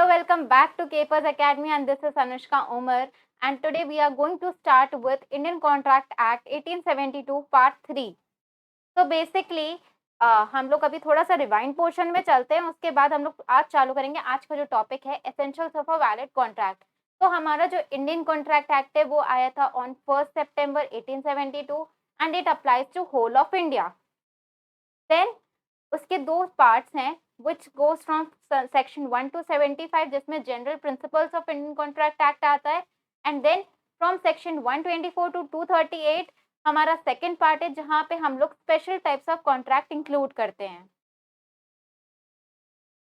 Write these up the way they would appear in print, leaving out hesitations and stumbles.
Hello, welcome back to Capers Academy, and this is Anushka Omar. And today we are going to start with Indian Contract Act 1872 Part 3. तो basically हम लोग अभी थोड़ा सा rewind portion में चलते हैं, उसके बाद हम लोग आज चालू करेंगे। आज का जो टॉपिक है essentials of a valid contract. तो हमारा जो इंडियन कॉन्ट्रैक्ट एक्ट है वो आया था ऑन 1 सितंबर 1872 and it applies to whole of India. Then उसके दो पार्ट्स हैं which goes from section 1 to 75 जिसमें general principles of Indian contract act आता है, and then from section 124 to 238 हमारा सेकंड पार्ट है जहां पे हम लोग special types of contract include करते हैं।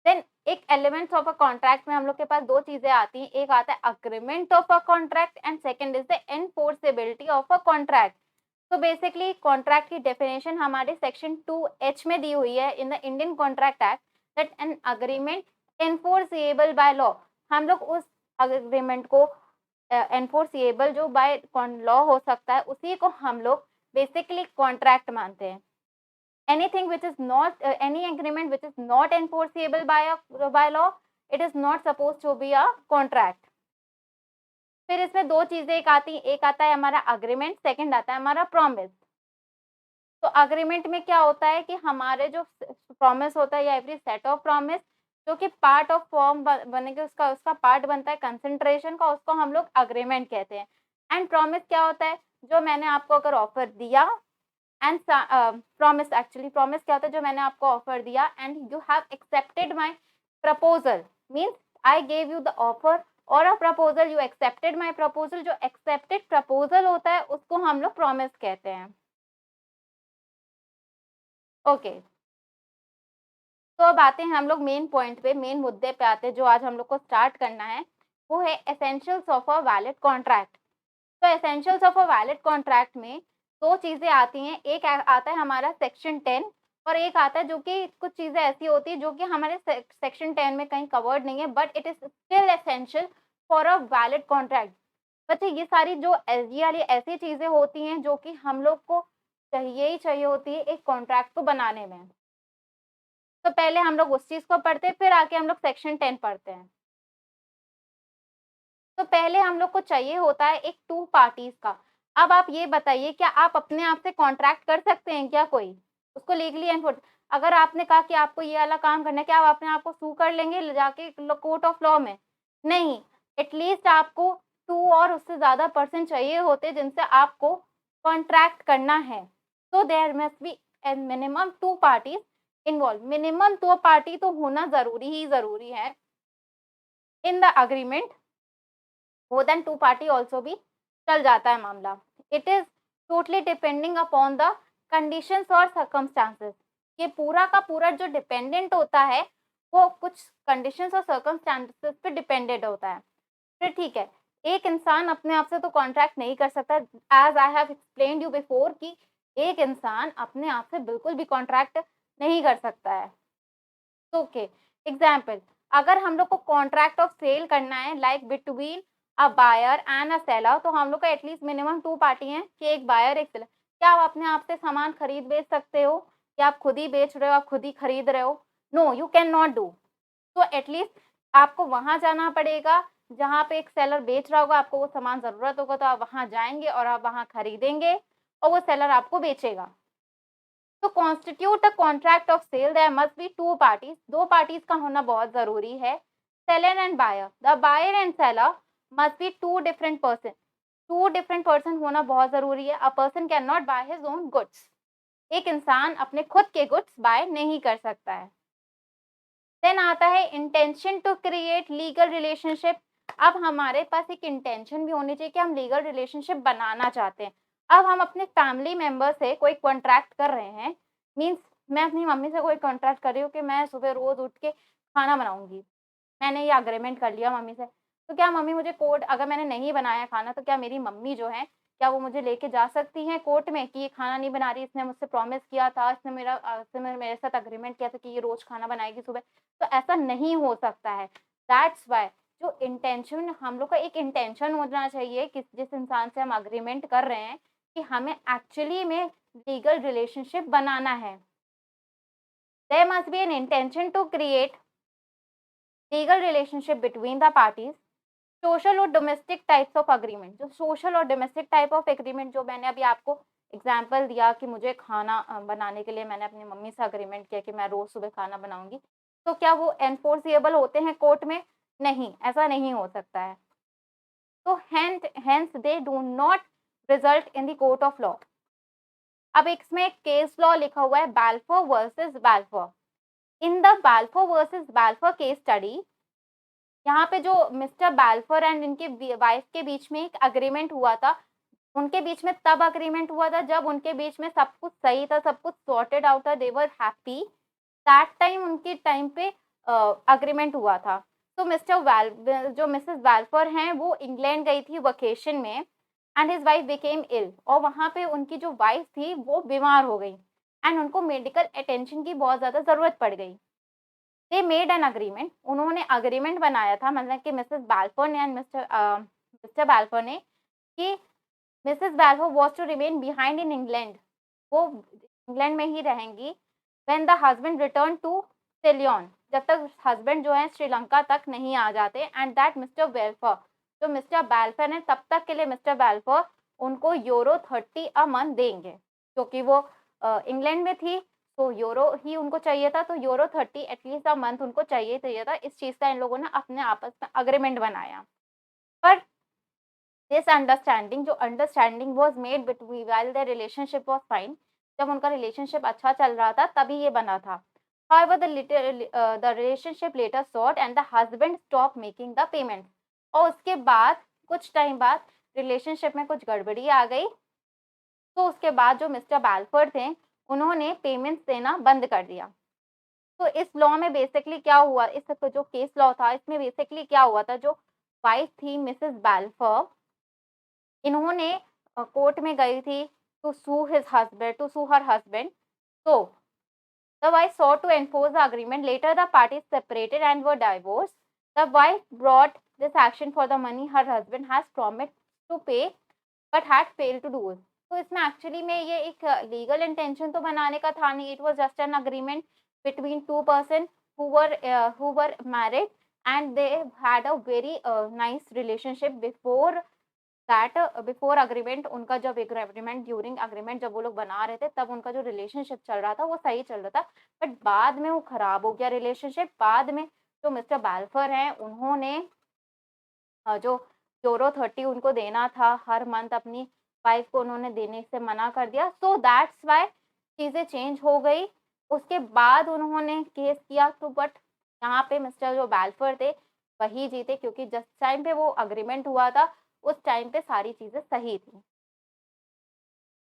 देन एक एलिमेंट्स ऑफ अ कॉन्ट्रैक्ट में हम लोग के पास दो चीजें आती हैं, एक आता है agreement of a contract and second is the enforceability of a contract. तो बेसिकली कॉन्ट्रैक्ट की डेफिनेशन हमारे सेक्शन 2H में दी हुई है in the Indian contract act that an agreement enforceable by law. हम लोग उस अग्रीमेंट को एनफोर्सेबल जो बाय लॉ हो सकता है उसी को हम लोग बेसिकली कॉन्ट्रैक्ट मानते हैं। anything which is not any agreement which is not enforceable by law, it is not supposed to be a contract. फिर इसमें दो चीजें एक आता है हमारा अग्रीमेंट, सेकंड आता है हमारा प्रॉमिस। तो अग्रीमेंट में क्या होता है कि हमारे जो प्रॉमिस होता है या एवरी सेट ऑफ प्रॉमिस जो कि पार्ट ऑफ फॉर्म बनेगा, उसका पार्ट बनता है कंसंट्रेशन का, उसको हम लोग अग्रीमेंट कहते हैं। एंड प्रॉमिस क्या होता है, जो मैंने आपको अगर ऑफर दिया, एंड प्रॉमिस क्या होता है, जो मैंने आपको ऑफर दिया and you have accepted my proposal, means I gave you the offer और a proposal, you accepted my proposal. जो एक्सेप्टेड प्रपोजल होता है उसको हम लोग प्रॉमिस कहते हैं। ओके तो अब आते हैं हम लोग मेन पॉइंट पे, मेन मुद्दे पे आते हैं जो आज हम लोग को स्टार्ट करना है, वो है essentials of a valid contract. तो essentials of a valid contract में दो चीजें आती हैं, एक आता है हमारा सेक्शन 10 और एक आता है जो कि कुछ चीजें ऐसी होती है जो कि हमारे सेक्शन 10 में कहीं कवर्ड नहीं है, but it is still essential for a valid contract. बच्चे ये सारी जो एलजी वाली ऐसी चीजें होती हैं जो कि हम लोग को चाहिए ही चाहिए होती है एक कॉन्ट्रैक्ट को बनाने में। तो पहले हम लोग उस चीज को पढ़ते हैं, फिर आके हम लोग सेक्शन 10 पढ़ते हैं। तो पहले हम लोग को चाहिए होता है एक टू पार्टीज का। अब आप ये बताइए, क्या आप अपने आप से कॉन्ट्रैक्ट कर सकते हैं क्या कोई, उसको लीगली एनफोर्स? अगर आपने कहा कि आपको ये वाला काम करना है, क्या आप अपने आप को सू कर लेंगे ले जाके कोर्ट ऑफ लॉ में? नहीं, एटलीस्ट आपको 2 और उससे ज्यादा पर्सन चाहिए होते जिनसे आपको कॉन्ट्रैक्ट करना है। So there must be minimum 2 parties involve. Minimum 2 party तो होना जरूरी है in the agreement. More than 2 party also भी चल जाता है मामला। It is totally depending upon the conditions और सर्कमस्टांसेस। ये पूरा का पूरा जो डिपेंडेंट होता है वो कुछ कंडीशंस और सर्कमस्टांसेस पे डिपेंडेंट होता है। फिर ठीक है, एक इंसान अपने आप से तो कॉन्ट्रैक्ट नहीं कर सकता, as I have explained you before कि एक इंसान अपने आप से बिल्कुल भी कॉन्ट्रैक्ट नहीं कर सकता है। ओके एग्जाम्पल, अगर हम लोग को कॉन्ट्रैक्ट ऑफ सेल करना है like between a buyer and a seller, तो हम लोग का एटलीस्ट मिनिमम 2 पार्टी हैं कि एक बायर एक सेलर। क्या आप अपने आप से सामान खरीद बेच सकते हो, या आप खुद ही बेच रहे हो, आप खुद ही खरीद रहे हो? No, you can not do. तो एटलीस्ट आपको वहां जाना पड़ेगा जहाँ पे एक सेलर बेच रहा होगा, आपको वो सामान जरूरत होगा तो आप वहां जाएंगे और आप वहां खरीदेंगे और वो सेलर आपको बेचेगा। तो constitute a contract of sale there must be 2 parties. 2 parties का होना बहुत जरूरी है, seller and buyer. The buyer and seller must be 2 different person. 2 different person होना बहुत जरूरी है। A person can not buy his own goods. एक इंसान अपने खुद के गुड्स बाय नहीं कर सकता है। देन आता है intention to create legal relationship. अब हमारे पास एक इंटेंशन भी होनी चाहिए कि हम लीगल रिलेशनशिप बनाना चाहते हैं। अब हम अपने फैमिली मेंबर से कोई कॉन्ट्रैक्ट कर रहे हैं, मीन्स मैं अपनी मम्मी से कोई कॉन्ट्रैक्ट कर रही हूँ कि मैं सुबह रोज उठ के खाना बनाऊंगी। मैंने ये अग्रीमेंट कर लिया मम्मी से, तो क्या मम्मी मुझे कोर्ट, अगर मैंने नहीं बनाया खाना तो क्या मेरी मम्मी जो है क्या वो मुझे लेके जा सकती हैं कोर्ट में कि ये खाना नहीं बना रही, इसने मुझसे प्रॉमिस किया था, इसने मेरे साथ अग्रीमेंट किया था कि ये रोज खाना बनाएगी सुबह? तो ऐसा नहीं हो सकता है। दैट्स वाई जो इंटेंशन, हम लोग का एक इंटेंशन होना चाहिए कि जिस इंसान से हम अग्रीमेंट कर रहे हैं कि हमें एक्चुअली में लीगल रिलेशनशिप बनाना है। There must be an intention to create legal relationship between the parties, social और डोमेस्टिक टाइप्स ऑफ अग्रीमेंट। जो सोशल और डोमेस्टिक टाइप ऑफ एग्रीमेंट, जो मैंने अभी आपको एग्जाम्पल दिया कि मुझे खाना बनाने के लिए मैंने अपनी मम्मी से अग्रीमेंट किया कि मैं रोज सुबह खाना बनाऊंगी, तो क्या वो एनफोर्सिएबल होते हैं कोर्ट में? नहीं, ऐसा नहीं हो सकता है। तो hence they do not result in the court of law. अब इसमें एक केस लॉ लिखा हुआ है, Balfour versus Balfour. In the Balfour versus Balfour case study, यहाँ पे जो मिस्टर बाल्फोर एंड इनके वाइफ के बीच में एक अग्रीमेंट हुआ था, उनके बीच में तब अग्रीमेंट हुआ था जब उनके बीच में सब कुछ सही था, सब कुछ सॉर्टेड आउट था, दे वर हैप्पी, दैट टाइम उनके टाइम पे अग्रीमेंट हुआ था। तो जो मिसेस वाल्फर हैं वो इंग्लैंड गई थी वेकेशन में, एंड हिज वाइफ बिकेम इल, और वहाँ पे उनकी जो वाइफ थी वो बीमार हो गई एंड उनको मेडिकल अटेंशन की बहुत ज़्यादा ज़रूरत पड़ गई। दे मेड एन अग्रीमेंट, उन्होंने अग्रीमेंट बनाया था, मतलब कि मिसेस बाल्फर ने एंड मिस्टर बाल्फर ने, कि missus Balfour was to remain behind in England, वो इंग्लैंड में ही रहेंगी, when the husband return to Ceylon, जब तक हस्बैंड जो है श्रीलंका तक नहीं आ जाते, एंड दैट मिस्टर बेल्फर, जो मिस्टर बाल्फर है तब तक के लिए मिस्टर बाल्फर उनको यूरो 30 अ मंथ देंगे, क्योंकि वो इंग्लैंड में थी, तो यूरो ही उनको चाहिए था, तो यूरो 30 एटलीस्ट अ मंथ उनको चाहिए था। इस चीज़ का इन लोगों ने अपने आपस में अग्रीमेंट बनाया। पर दिस अंडरस्टैंडिंग, जो understanding was made between while their relationship was fine, जब उनका रिलेशनशिप अच्छा चल रहा था तभी ये बना था। However the relationship later sort and the husband stop making the payment, और उसके बाद कुछ टाइम बाद रिलेशनशिप में कुछ गड़बड़ी आ गई, तो उसके बाद जो मिस्टर बाल्फोर थे उन्होंने पेमेंट्स देना बंद कर दिया। तो इस लॉ में बेसिकली क्या हुआ, इस जो केस लॉ था इसमें बेसिकली क्या हुआ था, जो वाइफ थी मिसेस बाल्फोर, इन्होंने कोर्ट में गई थी टू सू हर हस्बैंड। तो the wife sought to enforce the agreement. Later, the parties separated and were divorced. The wife brought this action for the money her husband has promised to pay but had failed to do it. तो इसमें actually में ये एक legal intention तो बनाने का था नहीं, it was just an agreement between two person who were married and they had a very nice relationship before agreement. उनका जब एग्रीमेंट ड्यूरिंग अग्रीमेंट जब वो लोग बना रहे थे तब उनका जो रिलेशनशिप चल रहा था वो सही चल रहा था, बट बाद में वो खराब हो गया रिलेशनशिप। बाद में जो मिस्टर बाल्फर हैं उन्होंने जो यूरो 30 उनको देना था हर मंथ अपनी वाइफ को, उन्होंने देने से मना कर दिया, सो दैट्स वाई चीज़ें चेंज हो गई। उसके बाद उन्होंने केस किया, तो बट यहाँ पे मिस्टर जो बाल्फर थे वही जीते, क्योंकि जिस टाइम पे वो अग्रीमेंट हुआ था उस टाइम पे सारी चीज़ें सही थी।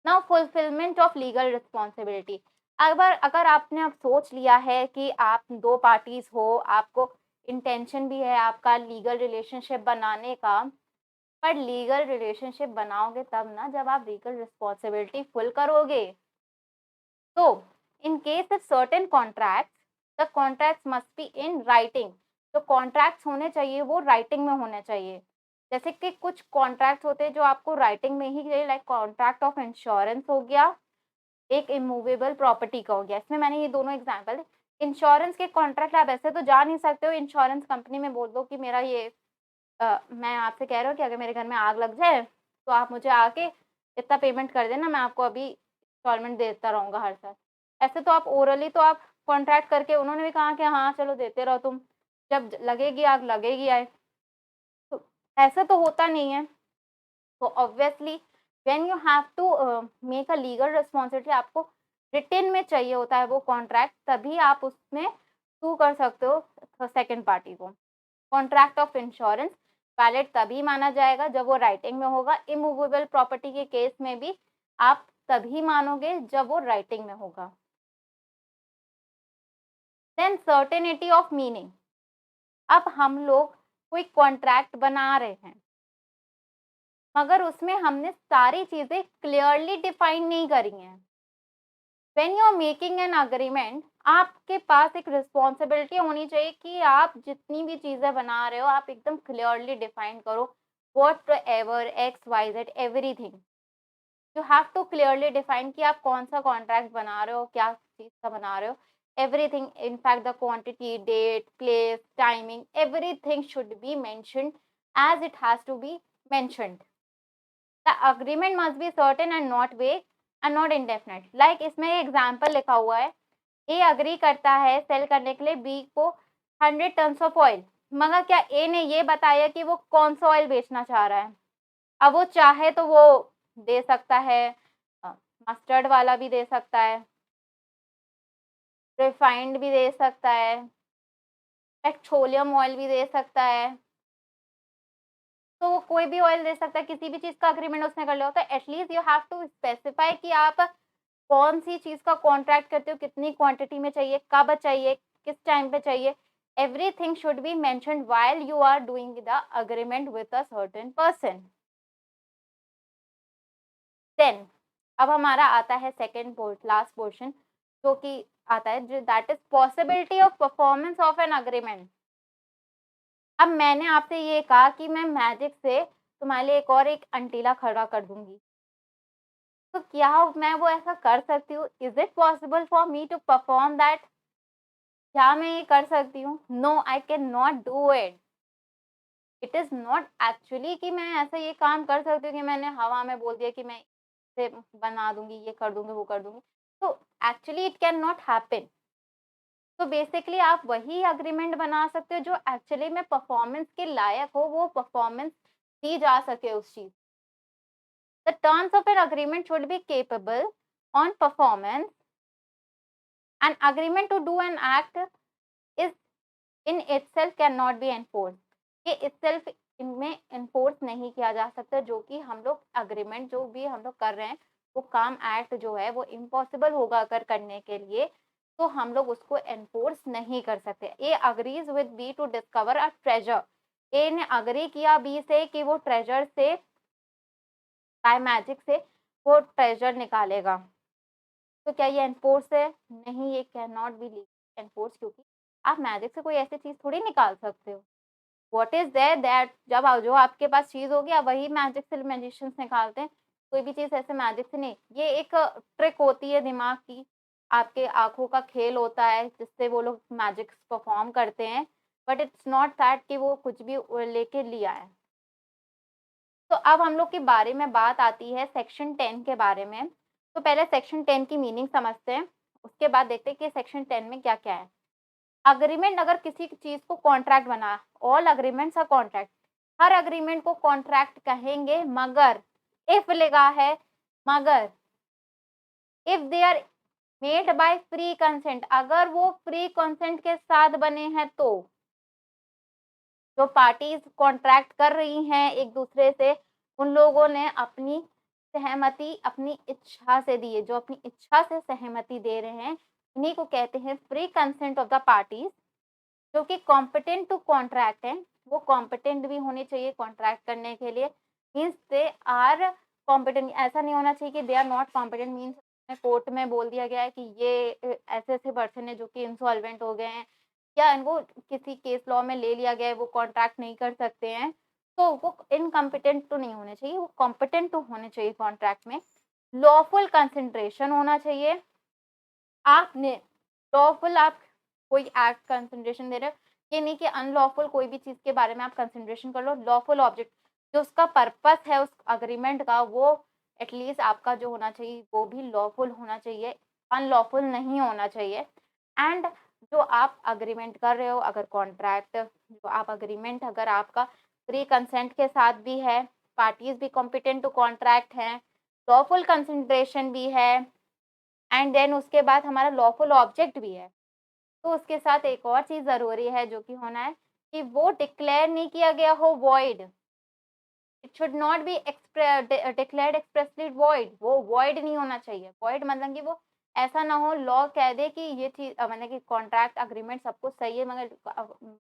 Now fulfilment of legal responsibility. अगर अगर आपने अब सोच लिया है कि आप दो पार्टीज हो, आपको इंटेंशन भी है आपका लीगल रिलेशनशिप बनाने का, पर लीगल रिलेशनशिप बनाओगे तब ना जब आप लीगल रिस्पॉन्सिबिलिटी फुल करोगे। तो in case if certain contracts, the contracts must be in writing. जो कॉन्ट्रैक्ट्स होने चाहिए वो राइटिंग में होने चाहिए। जैसे कि कुछ कॉन्ट्रैक्ट्स होते हैं जो आपको राइटिंग में ही चाहिए, लाइक कॉन्ट्रैक्ट ऑफ इंश्योरेंस हो गया, एक इमूवेबल प्रॉपर्टी का हो गया। इसमें मैंने ये दोनों एग्जांपल, इंश्योरेंस के कॉन्ट्रैक्ट आप ऐसे तो जा नहीं सकते हो इंश्योरेंस कंपनी में बोल दो कि मेरा ये मैं आपसे कह रहा हूँ कि अगर मेरे घर में आग लग जाए तो आप मुझे आके इतना पेमेंट कर देना, मैं आपको अभी इंस्टॉलमेंट देता रहूँगा हर साल। ऐसे तो आप ओरली तो आप कॉन्ट्रैक्ट करके, उन्होंने भी कहा कि हाँ चलो देते रहो तुम, जब लगेगी आग लगेगी आए, तो ऐसा तो होता नहीं है। तो obviously when you have to make a legal responsibility, आपको रिटन में चाहिए होता है वो कॉन्ट्रैक्ट, तभी आप उसमें सू कर सकते हो सेकंड पार्टी को। कॉन्ट्रैक्ट ऑफ इंश्योरेंस वैलिड तभी माना जाएगा जब वो राइटिंग में होगा। इमूवेबल प्रॉपर्टी के केस में भी आप तभी मानोगे जब वो राइटिंग में होगा। Then certainty of meaning. अब हम लोग कोई कॉन्ट्रैक्ट बना रहे हैं, मगर उसमें हमने सारी चीजें क्लियरली डिफाइन नहीं करी हैं। When you are making an agreement, आपके पास एक रिस्पॉन्सिबिलिटी होनी चाहिए कि आप जितनी भी चीजें बना रहे हो आप एकदम क्लियरली डिफाइन करो, whatever X Y Z everything. You have to clearly define कि आप कौन सा कॉन्ट्रैक्ट बना रहे हो, क्या चीज का बना रहे हो। everything, in fact the quantity, date, place, timing, everything should be mentioned as it has to be mentioned. The agreement must be certain and not vague and not indefinite. Like इसमें एग्जाम्पल लिखा हुआ है, ए agree करता है cell करने के लिए B को 100 टन्स ऑफ ऑयल, मगर क्या ए ने ये बताया कि वो कौन सा ऑयल बेचना चाह रहा है? अब वो चाहे तो वो दे सकता है, मस्टर्ड वाला भी दे सकता है, रिफाइंड भी दे सकता है, पेट्रोलियम ऑयल भी दे सकता है, तो वो कोई भी ऑयल दे सकता है, किसी भी चीज़ का एग्रीमेंट उसने कर लिया हो, तो at least you have to specify कि आप कौन-सी चीज़ का कॉन्ट्रैक्ट करते हो, कितनी क्वांटिटी में चाहिए, कब चाहिए, किस टाइम पे चाहिए। Everything should be mentioned while you are doing the agreement with a certain person. Then अब हमारा आता है सेकंड लास्ट पोर्शन, जो कि आता है जो that is possibility of performance of an agreement. अब मैंने आपसे ये कहा कि मैं मैजिक से तुम्हारे लिए एक और एक अंटीला खड़ा कर दूंगी, तो क्या मैं वो ऐसा कर सकती हूँ? Is it possible for me to perform that? क्या मैं ये कर सकती हूँ? No, I can not do it. It is not actually कि मैं ऐसा ये काम कर सकती हूँ कि मैंने हवा में बोल दिया कि मैं इसे बना दूंगी, ये कर दूंगी, वो कर दूंगी, तो actually it can not happen. तो बेसिकली आप वही एग्रीमेंट बना सकते हो जो एक्चुअली में परफॉर्मेंस के लायक हो, वो परफॉर्मेंस दी जा सके उस चीज। The terms of an agreement should be capable on performance. An agreement to do an act is in itself can not be enforce. ये इटसेल्फ इनमें एनफोर्स नहीं किया जा सकता, जो कि हम लोग अग्रीमेंट जो भी हम लोग कर रहे हैं, वो काम एक्ट जो है वो इम्पॉसिबल होगा अगर करने के लिए, तो हम लोग उसको एनफोर्स नहीं कर सकते। A agrees with B to discover a treasure. A ने अग्री किया बी से कि वो ट्रेजर से बाय मैजिक से वो ट्रेजर निकालेगा, तो क्या ये एनफोर्स है? नहीं, ये कैन नॉट बी एनफोर्स, क्योंकि आप मैजिक से कोई ऐसी चीज थोड़ी निकाल सकते हो। व्हाट इज देयर दैट जब जो आपके पास चीज होगी आप वही मैजिक से मैजिशियंस निकालते हैं, कोई भी चीज ऐसे मैजिक से नहीं। ये एक ट्रिक होती है दिमाग की, आपके आंखों का खेल होता है जिससे वो लोग मैजिक परफॉर्म करते हैं, बट इट्स नॉट दैट कि वो कुछ भी लेके लिया है। तो अब हम लोग के बारे में बात आती है सेक्शन 10 के बारे में। तो पहले सेक्शन 10 की मीनिंग समझते हैं, उसके बाद देखते हैं कि सेक्शन 10 में क्या क्या है। अग्रीमेंट, अगर किसी चीज को कॉन्ट्रैक्ट बना, ऑल अग्रीमेंट्स आर कॉन्ट्रैक्ट, हर अग्रीमेंट को कॉन्ट्रैक्ट कहेंगे, मगर इफ लिखा है, मगर if they are made by free consent, अगर वो फ्री कंसेंट के साथ बने हैं, तो जो पार्टीज कॉन्ट्रैक्ट कर रही हैं एक दूसरे से, उन लोगों ने अपनी सहमति अपनी इच्छा से दी है, जो अपनी इच्छा से सहमति दे रहे हैं, उन्हीं को कहते हैं free consent of the parties. जो कि कॉम्पिटेंट टू कॉन्ट्रैक्ट हैं, वो कॉम्पिटेंट भी होने चाहिए कॉन्ट्रैक्ट करने के लिए, मीन्स दे आर कॉम्पिटेंट। ऐसा नहीं होना चाहिए कि they are not competent, means court में बोल दिया गया है कि ये ऐसे ऐसे पर्सन है जो कि इंसॉल्वेंट हो गए हैं, या इनको किसी केस लॉ में ले लिया गया है, वो कॉन्ट्रैक्ट नहीं कर सकते हैं, तो वो इनकॉम्पिटेंट तो नहीं होने चाहिए, वो कॉम्पिटेंट तो होने चाहिए कॉन्ट्रैक्ट में। लॉफुल कंसंट्रेशन होना चाहिए, आपने लॉफुल आप कोई एक्ट कंसंट्रेशन दे रहे हो, ये नहीं कि अनलॉफुल कोई भी चीज के बारे में आप कंसंट्रेशन कर लो। लॉफुल ऑब्जेक्ट, जो उसका पर्पस है उस अग्रीमेंट का, वो एटलीस्ट आपका जो होना चाहिए वो भी लॉफुल होना चाहिए, अनलॉफुल नहीं होना चाहिए। एंड जो आप अग्रीमेंट कर रहे हो, अगर कॉन्ट्रैक्ट जो आप अग्रीमेंट अगर आपका फ्री कंसेंट के साथ भी है, पार्टीज भी कॉम्पिटेंट टू कॉन्ट्रैक्ट हैं, लॉफुल कंसंट्रेशन भी है, एंड देन उसके बाद हमारा लॉफुल ऑब्जेक्ट भी है, तो उसके साथ एक और चीज़ ज़रूरी है जो कि होना है कि वो डिक्लेयर नहीं किया गया हो void. It should not be declared expressly void, वो वॉइड नहीं होना चाहिए। वॉइड मतलब कि वो ऐसा ना हो लॉ कह दे कि ये चीज़ मतलब कि कॉन्ट्रैक्ट अग्रीमेंट सब कुछ सही है, मगर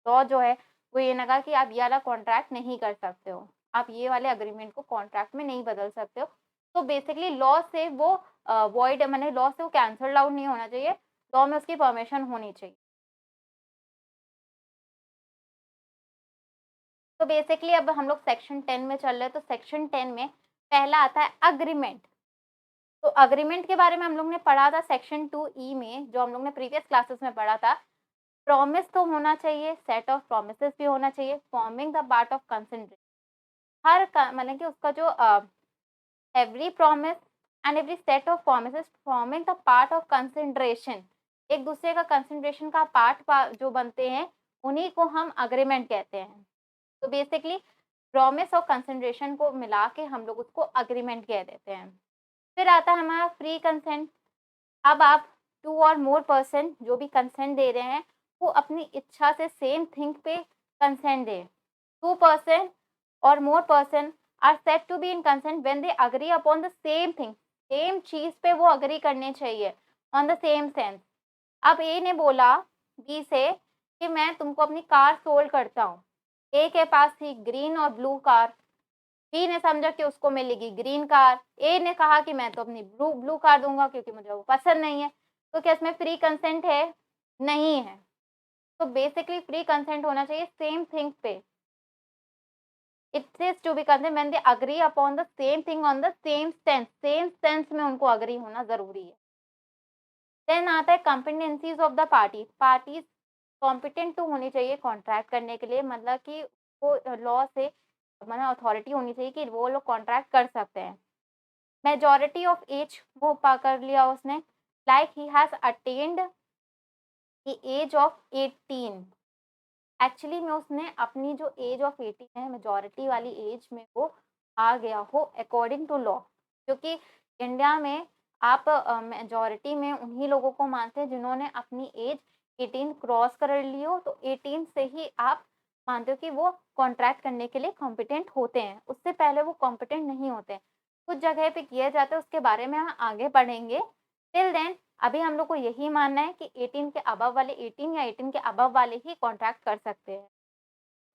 लॉ जो है वो ये ना कहा कि आप ये वाला कॉन्ट्रैक्ट नहीं कर सकते हो, आप ये वाले अग्रीमेंट को कॉन्ट्रैक्ट में नहीं बदल सकते हो। तो बेसिकली लॉ से वो वॉइड मैंने लॉ से वो कैंसल्ड आउट नहीं होना चाहिए, लॉ में उसकी परमिशन होनी चाहिए। तो बेसिकली अब हम लोग सेक्शन 10 में चल रहे हैं, तो सेक्शन 10 में पहला आता है अग्रीमेंट। तो अग्रीमेंट के बारे में हम लोग ने पढ़ा था सेक्शन 2E में, जो हम लोग ने प्रीवियस क्लासेस में पढ़ा था। प्रॉमिस तो होना चाहिए, सेट ऑफ प्रॉमिसेस भी होना चाहिए, forming the part of consent. हर मतलब कि उसका जो every promise and every set of promises forming the part of consideration, एक दूसरे का कंसिडरेशन का पार्ट जो बनते हैं, उन्हीं को हम अग्रीमेंट कहते हैं। तो बेसिकली प्रॉमिस और कंसिडरेशन को मिला के हम लोग उसको अग्रीमेंट कह देते हैं। फिर आता है हमारा फ्री कंसेंट। अब आप 2 और मोर पर्सन जो भी कंसेंट दे रहे हैं, वो अपनी इच्छा से सेम थिंग पे कंसेंट दें। 2 पर्सन और more person are said to be in consent when they agree upon the same thing. Same चीज़ पे वो एग्री करने चाहिए, ऑन द सेम सेंस। अब ए ने बोला बी से कि मैं तुमको अपनी कार सोल्ड करता हूँ। ए के पास थी ग्रीन और ब्लू कार। बी ने समझा कि उसको मिलेगी ग्रीन कार। ए ने कहा कि मैं तो अपनी ब्लू ब्लू कार दूँगा क्योंकि मुझे वो पसंद नहीं है। तो क्या इसमें फ्री कंसेंट है? नहीं है। तो बेसिकली फ्री कंसेंट होना चाहिए सेम थिंग पे। It is to be consent when they agree upon the same thing on the same sense. Same sense में उनको एग्री होना ज़रूरी है। देन आता है competencies of the party. Parties competent तो होनी चाहिए कॉन्ट्रैक्ट करने के लिए, मतलब कि वो लॉ से मतलब अथॉरिटी होनी चाहिए कि वो लोग कॉन्ट्रैक्ट कर सकते हैं। मेजॉरिटी ऑफ एज वो पा कर लिया उसने, like he has attend the age of 18। Actually में उसने अपनी जो एज ऑफ 18 है, मेजॉरिटी वाली एज में वो आ गया हो अकॉर्डिंग टू लॉ। क्योंकि इंडिया में आप मेजॉरिटी में उन्हीं लोगों को मानते हैं जिन्होंने अपनी एज 18 क्रॉस कर ली हो, तो 18 से ही आप मानते हो कि वो कॉन्ट्रैक्ट करने के लिए कॉम्पिटेंट होते हैं। उससे पहले वो कॉम्पिटेंट नहीं होते हैं। कुछ जगह पे किया जाता है, उसके बारे में हम आगे पढ़ेंगे। टिल देन अभी हम लोग को यही मानना है कि 18 के अबव वाले 18 या 18 के अबव वाले ही कॉन्ट्रैक्ट कर सकते हैं।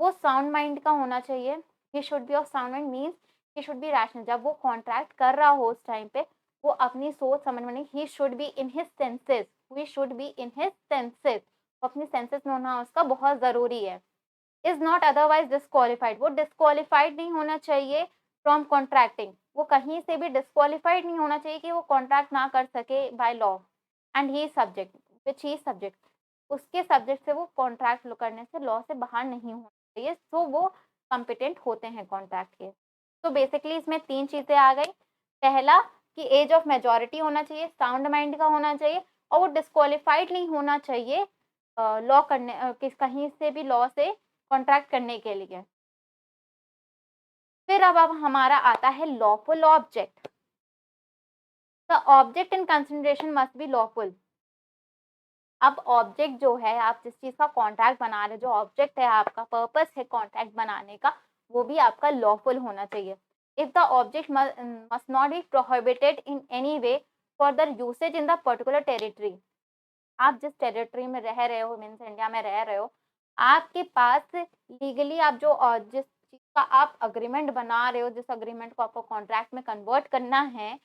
वो साउंड माइंड का होना चाहिए। ही should B of sound mind means he should B rational. जब वो कॉन्ट्रैक्ट कर रहा हो उस टाइम पे, वो अपनी सोच समझ में नहीं, he should be in his senses, we should be in his senses. अपनी सेंसेस में होना उसका बहुत ज़रूरी है। इज नॉट अदरवाइज डिस्क्वालिफाइड, वो डिस्क्वालिफाइड नहीं होना चाहिए फ्रॉम कॉन्ट्रैक्टिंग। वो कहीं से भी डिस्क्वालिफाइड नहीं होना चाहिए कि वो कॉन्ट्रैक्ट ना कर सके by law. And he subject which he subject, उसके सब्जेक्ट से वो कॉन्ट्रैक्ट करने से लॉ से बाहर नहीं होना चाहिए। सो वो कॉम्पिटेंट होते हैं कॉन्ट्रैक्ट के। तो बेसिकली इसमें 3 चीज़ें आ गई। पहला कि एज ऑफ मेजॉरिटी होना चाहिए, साउंड माइंड का होना चाहिए, और वो डिस्क्वालिफाइड नहीं होना चाहिए लॉ करने किस कहीं से भी लॉ से कॉन्ट्रैक्ट करने के लिए। फिर अब हमारा आता है lawful object. The object in consideration must be lawful. अब ऑब्जेक्ट जो है, आप जिस चीज़ का कॉन्ट्रैक्ट बना रहे हो, जो ऑब्जेक्ट है आपका, पर्पस है कॉन्ट्रैक्ट बनाने का, वो भी आपका लॉफुल होना चाहिए। If the object must not B prohibited in any way for the usage in the particular territory. आप जिस टेरिटरी में रह रहे हो, मीन्स इंडिया में रह रहे हो, आपके पास लीगली आप जो जिस चीज़ का आप अग्रीमेंट बना रहे हो, जिस अग्रीमेंट को आपको कॉन्ट्रैक्ट में कन्वर्ट करना है,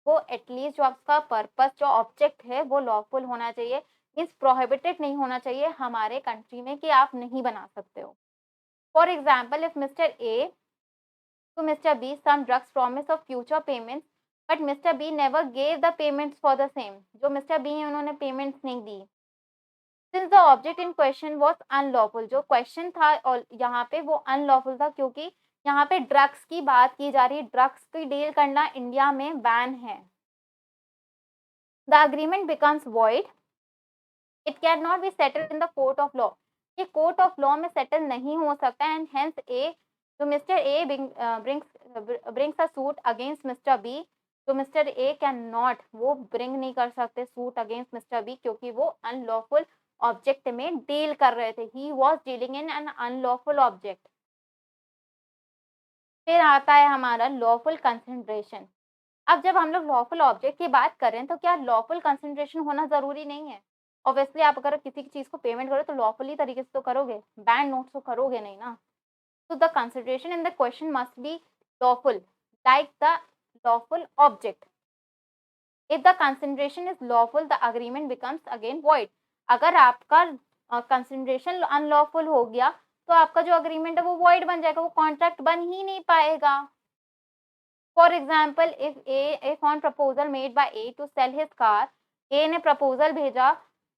वो एटलीस्ट जो आपका पर्पस जो ऑब्जेक्ट है वो लॉफुल होना चाहिए। मीन्स प्रोहिबिटेड नहीं होना चाहिए हमारे कंट्री में कि आप नहीं बना सकते हो। For example if mister A to Mr. B some drugs promise of future payments, but Mr. B never gave the payments for the same. जो Mr. B हैं उन्होंने payments नहीं दी। Since the object in question was unlawful, जो question था और यहाँ पे वो unlawful था क्योंकि यहाँ पे ड्रग्स की बात की जा रही है। ड्रग्स की डील करना इंडिया में बैन है। The agreement becomes void. It cannot be settled in the court of law. ये कोर्ट ऑफ लॉ में सेटल नहीं हो सकता एंड हेंस ए जो mister A brings a suit against mister B, जो मिस्टर ए कैन नॉट, वो bring नहीं कर सकते सूट अगेंस्ट मिस्टर बी क्योंकि वो अनलॉफुल ऑब्जेक्ट में डील कर रहे थे। He was dealing in an unlawful object. फिर आता है हमारा लॉफुल कंसिडरेशन। अब जब हम लोग लॉफुल ऑब्जेक्ट की बात कर रहे हैं तो क्या लॉफुल कंसिडरेशन होना ज़रूरी नहीं है? ऑब्वियसली आप अगर किसी चीज़ को पेमेंट करो तो लॉफुली तरीके से तो करोगे, बैंड नोट तो करोगे नहीं ना। तो the consideration in the question must be lawful like the lawful object. If the consideration is lawful the agreement becomes again void. अगर आपका कंसिडरेशन अनलॉफुल हो गया तो आपका जो अग्रीमेंट है वो वॉइड बन जाएगा, वो कॉन्ट्रैक्ट बन ही नहीं पाएगा। For example if on proposal made by A to sell his car, A ने प्रपोजल भेजा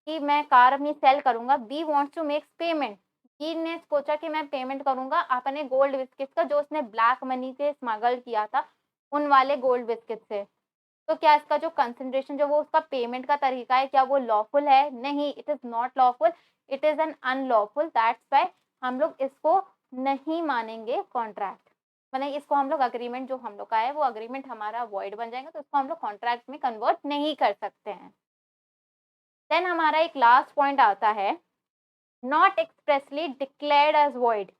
कि मैं कार अपनी सेल करूंगा, B wants to make payment, B ने सोचा कि मैं पेमेंट करूंगा अपने गोल्ड बिस्किट का जो उसने ब्लैक मनी से स्मगल किया था, उन वाले गोल्ड बिस्किट से। तो क्या इसका जो कंसिडरेशन जो वो उसका पेमेंट का तरीका है, क्या वो लॉफुल है? नहीं, it is not lawful, it is an unlawful, that's why हम लोग इसको नहीं मानेंगे कॉन्ट्रैक्ट। मतलब इसको हम लोग अग्रीमेंट जो हम लोग का है वो अग्रीमेंट हमारा वॉइड बन जाएगा, तो इसको हम लोग कॉन्ट्रैक्ट में कन्वर्ट नहीं कर सकते हैं। देन हमारा एक लास्ट पॉइंट आता है, not expressly declared as void.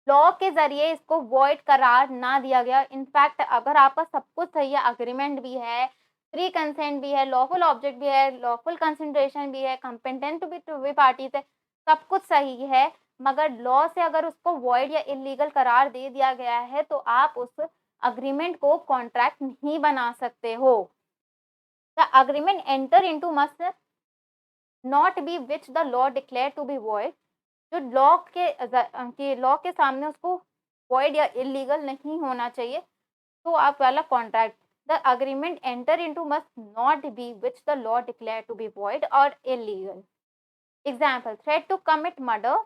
Law के जरिए इसको वॉइड करार ना दिया गया। इनफैक्ट अगर आपका सब कुछ सही है, अग्रीमेंट भी है, फ्री कंसेंट भी है, लॉफुल ऑब्जेक्ट भी है, लॉफुल कंसिडरेशन भी है, कंपेटेंट टू बी पार्टीज है, सब कुछ सही है, मगर लॉ से अगर उसको वॉइड या इलीगल करार दे दिया गया है तो आप उस अग्रीमेंट को कॉन्ट्रैक्ट नहीं बना सकते हो। The agreement enter into must not be which the law declare to be void. जो लॉ के सामने उसको वॉइड या इलीगल नहीं होना चाहिए, तो आप वाला contract, the agreement enter into must not be which the law declare to be void और illegal. Example, threat to commit murder,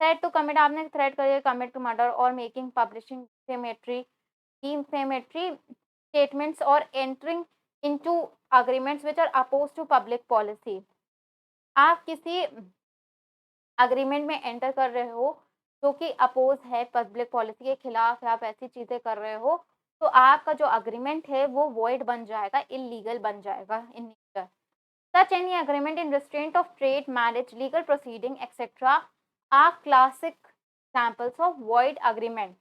threat to commit, आपने थ्रेट करिए कमिट टू मर्डर और making publishing defamatory statements or entering into agreements which are opposed to public policy। आप किसी agreement में enter कर रहे हो जो कि अपोज है पब्लिक पॉलिसी के खिलाफ, आप ऐसी चीजें कर रहे हो, तो आपका जो अग्रीमेंट है वो वॉइड बन जाएगा, इलीगल बन जाएगा in nature. Such any agreement in restraint of trade, marriage, legal proceeding etcetera are classic examples of void agreement.